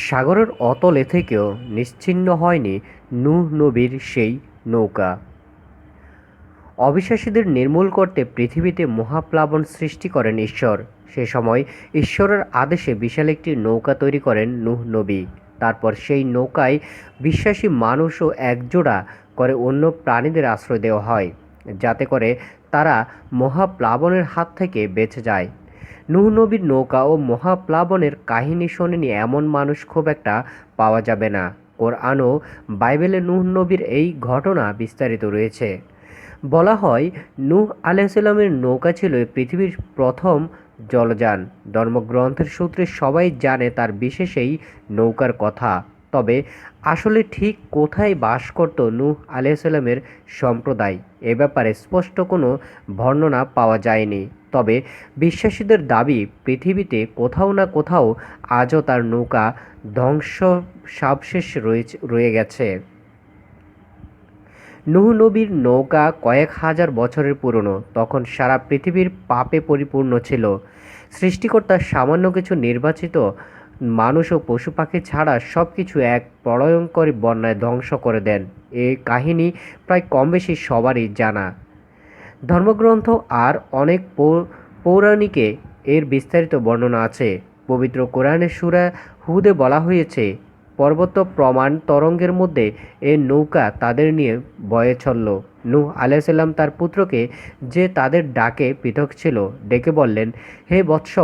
সাগরের অতলে থেকেও নিশ্চিহ্ন হয়নি নূহ নবীর সেই নৌকা। অবিশ্বাসীদের নির্মূল করতে পৃথিবীতে মহাপ্লাবন সৃষ্টি করেন ঈশ্বর। সে সময় ঈশ্বরের আদেশে বিশাল একটি নৌকা তৈরি করেন নূহ নবী। তারপর সেই নৌকায় বিশ্বাসী মানুষ ও একজোড়া করে অন্য প্রাণীদের আশ্রয় দেওয়া হয়, যাতে করে তারা মহাপ্লাবনের হাত থেকে বেঁচে যায়। নূহ নবীর নৌকা ও মহাপ্লাবনের কাহিনী শোনেনি এমন মানুষ খুব একটা পাওয়া যাবে না। কোরআন ও বাইবেলে নূহ নবীর এই ঘটনা বিস্তারিত রয়েছে। বলা হয়, নূহ আলাইহিসসালামের নৌকা ছিল পৃথিবীর প্রথম জলযান। ধর্মগ্রন্থের সূত্রে সবাই জানে তার বিশেষ এই নৌকার কথা। তবে আসলে ঠিক কোথায় বাস করত নূহ আলাইহিসসালামের সম্প্রদায়, এ ব্যাপারে স্পষ্ট কোনো বর্ণনা পাওয়া যায়নি। তবে বিশ্বাসীদের দাবি, পৃথিবীতে কোথাও না কোথাও আজও তার নৌকা ধ্বংসাবশেষ রয়ে গেছে। নূহ নবীর নৌকা কয়েক হাজার বছরের পুরনো। তখন সারা পৃথিবীর পাপে পরিপূর্ণ ছিল। সৃষ্টিকর্তা সামান্য কিছু নির্বাচিত মানুষ ও পশু পাখি ছাড়া সব কিছু এক প্রলয়ঙ্করী বন্যায় ধ্বংস করে দেন। এই কাহিনী প্রায় কম বেশি সবারই জানা। ধর্মগ্রন্থ আর অনেক পৌরাণিকে এর বিস্তারিত বর্ণনা আছে। পবিত্র কোরআনের সূরা হুদে বলা হয়েছে, পর্বত প্রমাণ তরঙ্গের মধ্যে এ নৌকা তাদের নিয়ে বয়ে চলল। নূহ আলাইহিসসালাম তার পুত্রকে, যে তাদের ডাকে পৃথক ছিল, ডেকে বললেন, হে বৎস,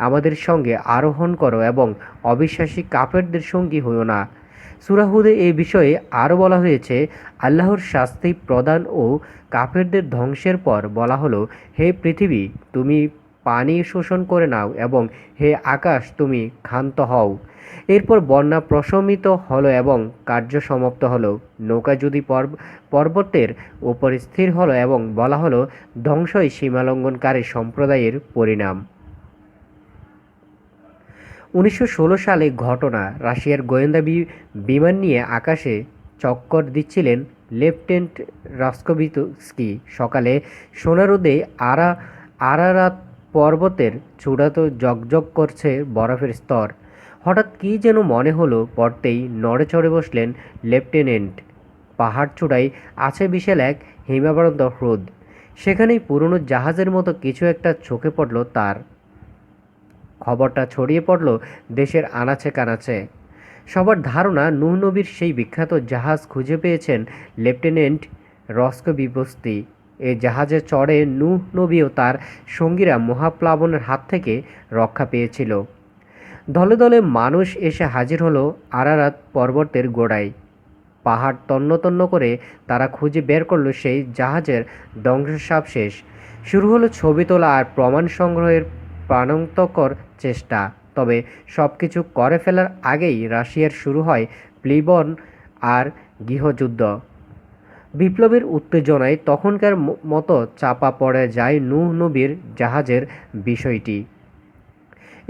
আমাদের সঙ্গে আরোহণ করো এবং অবিশ্বাসী কাফেরদের সঙ্গী হইও না। সূরা হুদে এই বিষয়ে আরও বলা হয়েছে, আল্লাহর শাস্তি প্রদান ও কাফেরদের ধ্বংসের পর বলা হলো, হে পৃথিবী, তুমি পানি শোষণ করে নাও এবং হে আকাশ, তুমি ক্ষান্ত হও। এরপর বন্যা প্রশমিত হলো এবং কার্য সমাপ্ত হলো। নৌকা যদি পর্বতের উপর স্থির হলো এবং বলা হলো, ধ্বংসই সীমালঙ্ঘনকারী সম্প্রদায়ের পরিণাম। 1916 সালে ঘটনা। রাশিয়ার গোয়েন্দা বিমান নিয়ে আকাশে চক্কর দিচ্ছিলেন লেফটেন্যান্ট রাসকোভিৎস্কি। সকালে সোনা রোদে আরারাত পর্বতের চূড়াতে জগজগ করছে বরফের স্তর। হঠাৎ কী যেন মনে হলো, পড়তেই নড়ে চড়ে বসলেন লেফটেন্যান্ট। পাহাড় চূড়ায় আছে বিশাল এক হিমাবরন্ত হ্রদ। সেখানেই পুরনো জাহাজের মতো কিছু একটা চোখে পড়ল তার। খবরটা ছড়িয়ে পড়ল দেশের আনাচে কানাচে। সবার ধারণা নূহ নবীর সেই বিখ্যাত জাহাজ খুঁজে পেয়েছেন লেফটেন্যান্ট রসকোভিৎস্কি। এই জাহাজে চড়ে নূহ নবী ও তার সঙ্গীরা মহাপ্লাবনের হাত থেকে রক্ষা পেয়েছিল। দলে দলে মানুষ এসে হাজির হলো আরারাত পর্বতের গোড়ায়। পাহাড় তন্ন তন্ন করে তারা খুঁজে বের করলো সেই জাহাজের ধ্বংসাবশেষ। শুরু হলো ছবি তোলা আর প্রমাণ সংগ্রহের প্রাণান্তকর চেষ্টা। তবে সব কিছু করে ফেলার আগেই রাশিয়ার শুরু হয় প্লিবন আর গৃহযুদ্ধ। বিপ্লবের উত্তেজনায় তখনকার মতো চাপা পড়ে যায় নূহ নবীর জাহাজের বিষয়টি।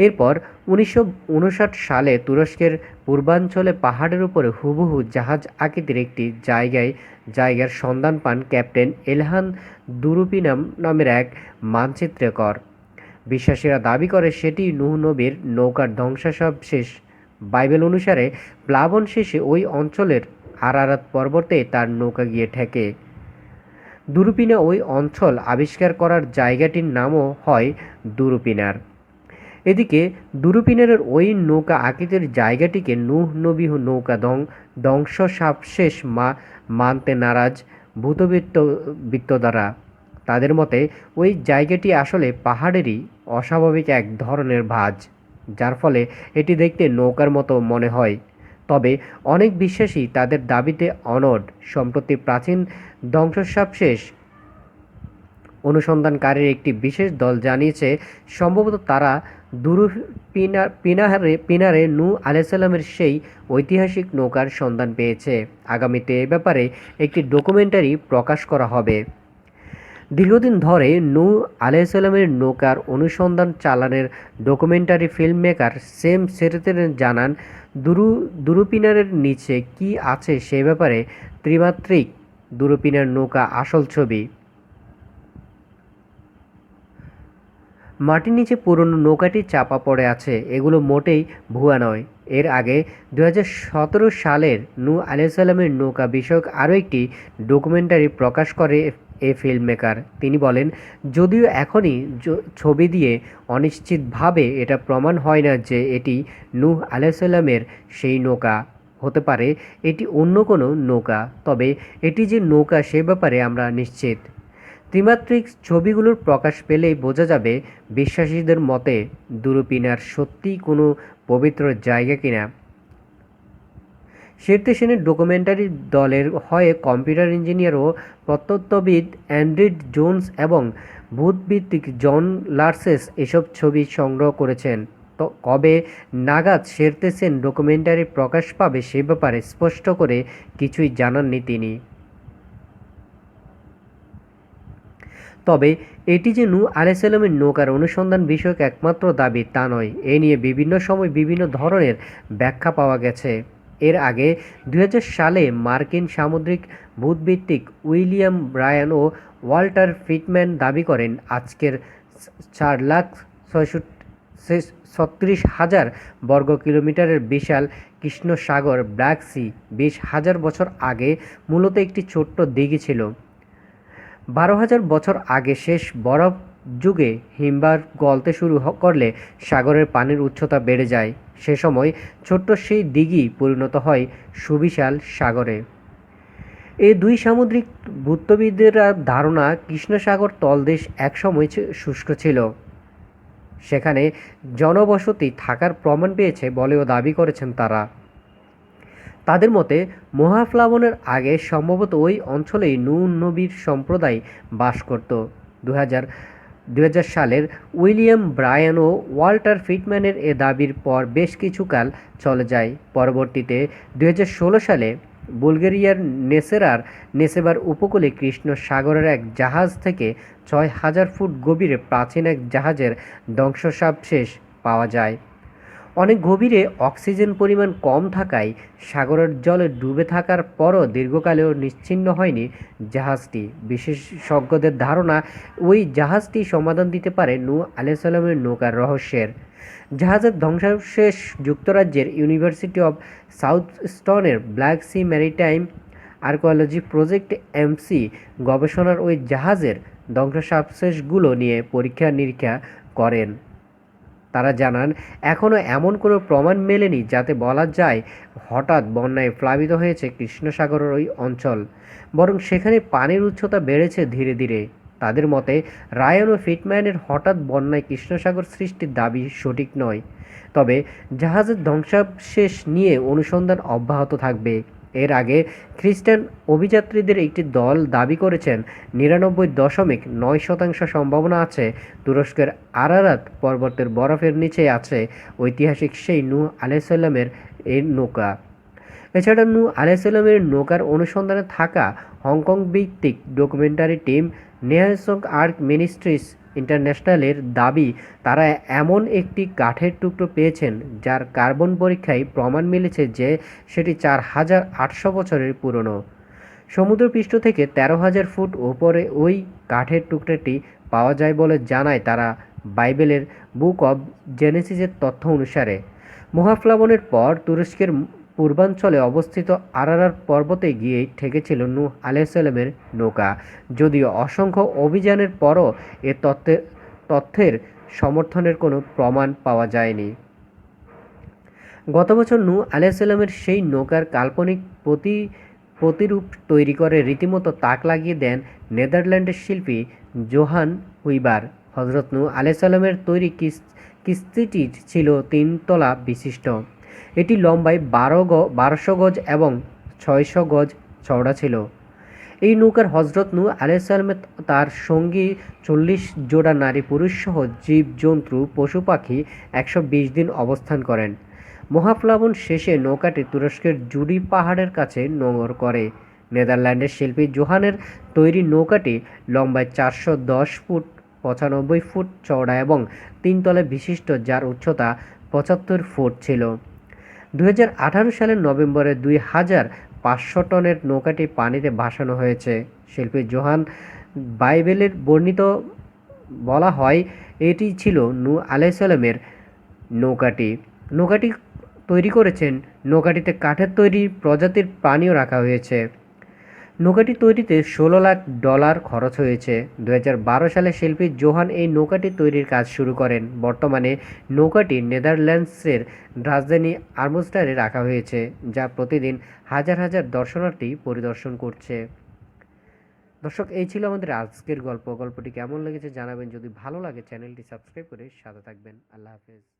এরপর 1959 সালে তুরস্কের পূর্বাঞ্চলে পাহাড়ের উপরে হুবহু জাহাজ আকৃতির একটি জায়গার সন্ধান পান ক্যাপ্টেন এলহান দুরুপিনাম নামের এক মানচিত্রকর। বিশ্বাসীরা দাবি করে সেটি নূহ নবীর নৌকার ধ্বংসাবশেষ। বাইবেল অনুসারে প্লাবন শেষে ওই অঞ্চলের আরারাত পর্বতে তার নৌকা গিয়ে ঠেকে। দুরুপিনা ওই অঞ্চল আবিষ্কার করার জায়গাটির নামও হয় দুরুপিনার। এদিকে দুরুপিনারের ওই নৌকা আকৃতির জায়গাটিকে নূহ নবী নৌকা ধ্বংসাবশেষ মানতে নারাজ ভূতবিত্তরা। তাদের মতে ওই জায়গাটি আসলে পাহাড়েরই অস্বাভাবিক এক ধরনের ভাঁজ, যার ফলে এটি দেখতে নৌকার মতো মনে হয়। তবে অনেক বিশ্বাসী তাদের দাবিতে অনড়। সম্প্রতি প্রাচীন ধ্বংসাবশেষ অনুসন্ধানকারীর একটি বিশেষ দল জানিয়েছে, সম্ভবত তারা পিনারে নূহ আলাইহিসসালামের সেই ঐতিহাসিক নৌকার সন্ধান পেয়েছে। আগামীতে এ ব্যাপারে একটি ডকুমেন্টারি প্রকাশ করা হবে। দীর্ঘদিন ধরে নূহ আলাইহিসসালামের নৌকার অনুসন্ধান চালানোর ডকুমেন্টারি ফিল্ম মেকার সেম সেরেতেন জানান, দুরুপিনারের নিচে কী আছে সে ব্যাপারে ত্রিমাত্রিক দুরুপিনার নৌকা আসল ছবি মাটির নিচে পুরনো নৌকাটি চাপা পড়ে আছে। এগুলো মোটেই ভুয়া নয়। এর আগে 2017 সালের নূহ আলাইহিসসালামের নৌকা বিষয়ক আরও একটি ডকুমেন্টারি প্রকাশ করে এ ফিল্ম মেকার। তিনি বলেন, যদিও এখনই ছবি দিয়ে অনিশ্চিতভাবে এটা প্রমাণ হয় না যে এটি নূহ আলাইহিসসালামের সেই নৌকা, হতে পারে এটি অন্য কোনো নৌকা, তবে এটি যে নৌকা সে ব্যাপারে আমরা নিশ্চিত। ত্রিমাত্রিক ছবিগুলোর প্রকাশ পেলেই বোঝা যাবে বিশ্বাসীদের মতে দুরুপিনার সত্যিই কোনো পবিত্র জায়গা কিনা। শেরতে সেনের ডকুমেন্টারি দলের হয়ে কম্পিউটার ইঞ্জিনিয়ার ও প্রত্নতত্ত্ববিদ অ্যান্ড্রিড জোন্স এবং ভূতভিত্তিক জন লার্সেস এসব ছবি সংগ্রহ করেছেন। তো কবে নাগাদ শেরতে সেন ডকুমেন্টারি প্রকাশ পাবে সে ব্যাপারে স্পষ্ট করে কিছুই জানাননি তিনি। তবে এটি যে নূহ আলাইহিসসালামের নৌকার অনুসন্ধান বিষয়ক একমাত্র দাবি তা নয়। এ নিয়ে বিভিন্ন সময় বিভিন্ন ধরনের ব্যাখ্যা পাওয়া গেছে। এর আগে 2000 সালে মার্কিন সামুদ্রিক ভূতভিত্তিক উইলিয়াম ব্রায়ান ও ওয়াল্টার ফিটম্যান দাবি করেন আজকের 4,36,000 বর্গ কিলোমিটারের বিশাল কৃষ্ণ সাগর ব্ল্যাক সি 20,000 বছর আগে মূলত একটি ছোট্ট দিঘি ছিল। 12,000 বছর আগে শেষ বরফ যুগে হিমবাহ গলতে শুরু করলে সাগরের পানির উচ্চতা বেড়ে যায়। সে সময় ছোট্ট সেই দিঘি পরিণত হয় সুবিশাল সাগরে। এই দুই সামুদ্রিক ভূতত্ত্ববিদদের ধারণা কৃষ্ণ সাগর তলদেশ একসময় শুষ্ক ছিল, সেখানে জনবসতি থাকার প্রমাণ পেয়েছে বলেও দাবি করেছেন তারা। তাদের মতে মহাপ্লাবনের আগে সম্ভবত ওই অঞ্চলেই নূহ নবীর সম্প্রদায় বাস করত। 2000 সালের উইলিয়াম ব্রায়ান ও ওয়াল্টার ফিটম্যানের এ দাবির পর বেশ কিছুকাল চলে যায়। পরবর্তীতে 2016 সালে বুলগেরিয়ার নেসেবার উপকূলে কৃষ্ণ সাগরের এক জাহাজ থেকে 6,000 ফুট গভীরে প্রাচীন এক জাহাজের ধ্বংসাবশেষ পাওয়া যায়। অনেক গভীরে অক্সিজেন পরিমাণ কম থাকায় সাগরের জলে ডুবে থাকার পরও দীর্ঘকালেও নিশ্চিহ্ন হয়নি জাহাজটি। বিশেষজ্ঞদের ধারণা ওই জাহাজটি সমাধান দিতে পারে নূহ আলাইহিসসালামের নৌকার রহস্যের। জাহাজের ধ্বংসাবশেষ যুক্তরাজ্যের ইউনিভার্সিটি অব সাউথস্টনের black sea maritime archaeology project MC গবেষণার ওই জাহাজের ধ্বংসাবশেষগুলো নিয়ে পরীক্ষা নিরীক্ষা করেন। তারা জানান, এখনও এমন কোনো প্রমাণ মেলেনি যাতে বলা যায় হঠাৎ বন্যায় প্লাবিত হয়েছে কৃষ্ণ সাগরের ওই অঞ্চল, বরং সেখানে পানির উচ্চতা বেড়েছে ধীরে ধীরে। তাদের মতে রায়ান ও ফিটম্যানের হঠাৎ বন্যায় কৃষ্ণসাগর সৃষ্টির দাবি সঠিক নয়, তবে জাহাজের ধ্বংসাবশেষ নিয়ে অনুসন্ধান অব্যাহত থাকবে। এর আগে খ্রিস্টান অভিযাত্রীদের একটি দল দাবি করেছেন 99.9% সম্ভাবনা আছে তুরস্কের আরারাত পর্বতের বরফের নিচে আছে ঐতিহাসিক সেই নূহ আলাইহিসসালামের এই নৌকা। এছাড়া নূহ আলাইহিসসালামের নৌকার অনুসন্ধানে থাকা হংকং ভিত্তিক ডকুমেন্টারি টিম নেহাসং আর্ক মিনিস্ট্রিজ ইন্টারন্যাশনালের দাবি তারা এমন একটি কাঠের টুকরো পেয়েছেন যার কার্বন পরীক্ষায় প্রমাণ মিলেছে যে সেটি 4,800 বছরের পুরনো। সমুদ্রপৃষ্ঠ থেকে 13,000 ফুট ওপরে ওই কাঠের টুকরোটি পাওয়া যায় বলে জানায় তারা। বাইবেলের বুক অব জেনেসিসের তথ্য অনুসারে মহাপ্লাবনের পর তুরস্কের পূর্বাঞ্চলে অবস্থিত আরারাত পর্বতে গিয়ে ঠেকেছিল নূহ আলাইহিসসালামের নৌকা, যদিও অসংখ্য অভিযানের পরও এ তথ্যের সমর্থনের কোনো প্রমাণ পাওয়া যায়নি। গত বছর নূহ আলাইহিসসালামের সেই নৌকার কাল্পনিক প্রতিরূপ তৈরি করে রীতিমতো তাক লাগিয়ে দেন নেদারল্যান্ডের শিল্পী জোহান হুইবার। হজরত নূহ আলাইহিসসালামের তৈরি কিস্তিটি ছিল 3 তলা বিশিষ্ট। এটি লম্বায় 1200 গজ এবং 600 গজ চওড়া ছিল। এই নৌকার হজরত নূহ আলাইহিসসালাম তার সঙ্গী 40 জোড়া নারী পুরুষ সহ জীবজন্তু পশু পাখি 120 দিন অবস্থান করেন। মহাপ্লাবন শেষে নৌকাটি তুরস্কের জুডি পাহাড়ের কাছে নোঙর করে। নেদারল্যান্ডের শিল্পী জোহানের তৈরি নৌকাটি লম্বায় 410 ফুট 95 ফুট চওড়া এবং 3 তলা বিশিষ্ট, যার উচ্চতা 75 ফুট ছিল। 2018 সালের নভেম্বরে 2,500 টনের নৌকাটি পানিতে ভাসানো হয়েছে। শিল্পী জোহান বাইবেলের বর্ণিত বলা হয় এটি ছিল নূহ আলাইহিসসালামের নৌকাটি। নৌকাটি তৈরি করেছেন। নৌকাটিতে কাঠের তৈরি প্রজাতির প্রাণীও রাখা হয়েছে। নৌকাটি তৈরিতে $16 লাখ খরচ হয়েছে। 2012 সালে শিল্পী জোহান এই নৌকাটি তৈরির কাজ শুরু করেন। বর্তমানে নৌকাটি নেদারল্যান্ডসের রাজধানী আমস্টারডামে রাখা হয়েছে, যা প্রতিদিন হাজার হাজার দর্শনার্থী পরিদর্শন করছে। দর্শক, এই ছিল আমাদের আজকের গল্প। গল্পটি কেমন লেগেছে জানাবেন। যদি ভালো লাগে চ্যানেলটি সাবস্ক্রাইব করে সাথে থাকবেন। আল্লাহ হাফেজ।